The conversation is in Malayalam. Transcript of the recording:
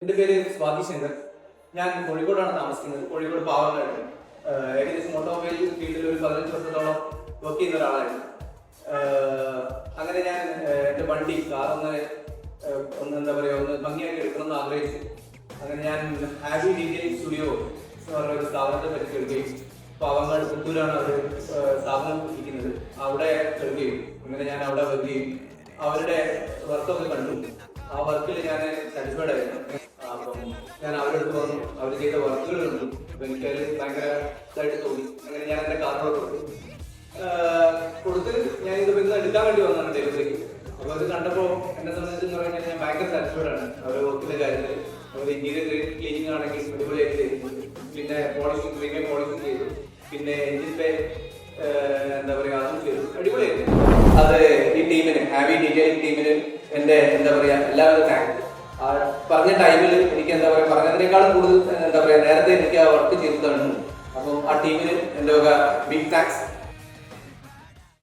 എൻ്റെ പേര് സ്വാതി ശങ്കർ. ഞാൻ കോഴിക്കോടാണ് താമസിക്കുന്നത്. കോഴിക്കോട് പാവങ്ങാട്. ഏകദേശം ഓട്ടോമൊബൈൽ ഫീൽഡിൽ ഒരു 15 വർഷത്തോളം വർക്ക് ചെയ്യുന്ന ഒരാളായിരുന്നു. അങ്ങനെ ഞാൻ എൻ്റെ വണ്ടി കാറൊന്ന് എന്താ പറയുക ഒന്ന് ഭംഗിയാക്കി എടുക്കണമെന്ന് ആഗ്രഹിച്ചു. അങ്ങനെ ഞാൻ ഹാപ്പി ഡീറ്റെയിൽ സ്റ്റുഡിയോ എന്ന് പറഞ്ഞ ഒരു സ്ഥാപനത്തെ പരിചയപ്പെടുകയും പാവങ്ങാട് പുത്തൂരാണ് അവർ സ്ഥാപനം ഇരിക്കുന്നത്. അവിടെ എടുക്കുകയും അങ്ങനെ ഞാൻ അവിടെ വർക്ക് ചെയ്യും. അവരുടെ വർക്കൊക്കെ കണ്ടു. ആ വർക്കിൽ ഞാൻ സാറ്റിസ്ഫൈഡ് ആയിരുന്നു. അപ്പം ഞാൻ അവരുടെ അടുത്ത് വന്നു. അവർ ചെയ്ത വർക്കുകൾ കണ്ടു. അപ്പം എനിക്കത് ഭയങ്കര ഇതായിട്ട് തോന്നി. അങ്ങനെ ഞാൻ എൻ്റെ കാറുകൾ കൊടുത്ത് ഞാൻ ഇത് ഇന്ന് എടുക്കാൻ വേണ്ടി വന്നതാണ് ഡെലിവറിക്ക്. അപ്പോൾ അത് കണ്ടപ്പോൾ എന്നെ സംബന്ധിച്ചെന്ന് പറഞ്ഞാൽ ഞാൻ ഭയങ്കര സാറ്റിസ്ഫൈഡ് ആണ് അവരുടെ വർക്കിൻ്റെ കാര്യത്തിൽ. അവർ ഇന്റീരിയർ ക്ലീനിങ് ആണെങ്കിൽ അടിപൊളിയായിട്ട് ചെയ്തു. പിന്നെ പോളിഷിങ് പ്രീമിയം പോളിഷിങ് ചെയ്തു. പിന്നെ എഞ്ചിൻ പേ എന്താ പറയുക അതും ചെയ്തു. അടിപൊളിയായിട്ട് അത് ഈ ടീമിന് ഹാവി ഡീറ്റെയിലിംഗ് ടീമിന് എൻ്റെ എന്താ പറയുക എല്ലാവരും താങ്ക്സ്. ആ പറഞ്ഞ ടൈമിൽ എനിക്ക് എന്താ പറയുക പറഞ്ഞതിനേക്കാളും കൂടുതൽ എന്താ പറയുക നേരത്തെ എനിക്ക് ആ വർക്ക് ചെയ്തു തന്നു. അപ്പം ആ ടീമിന് എൻ്റെ വക ബിഗ് താങ്ക്സ്.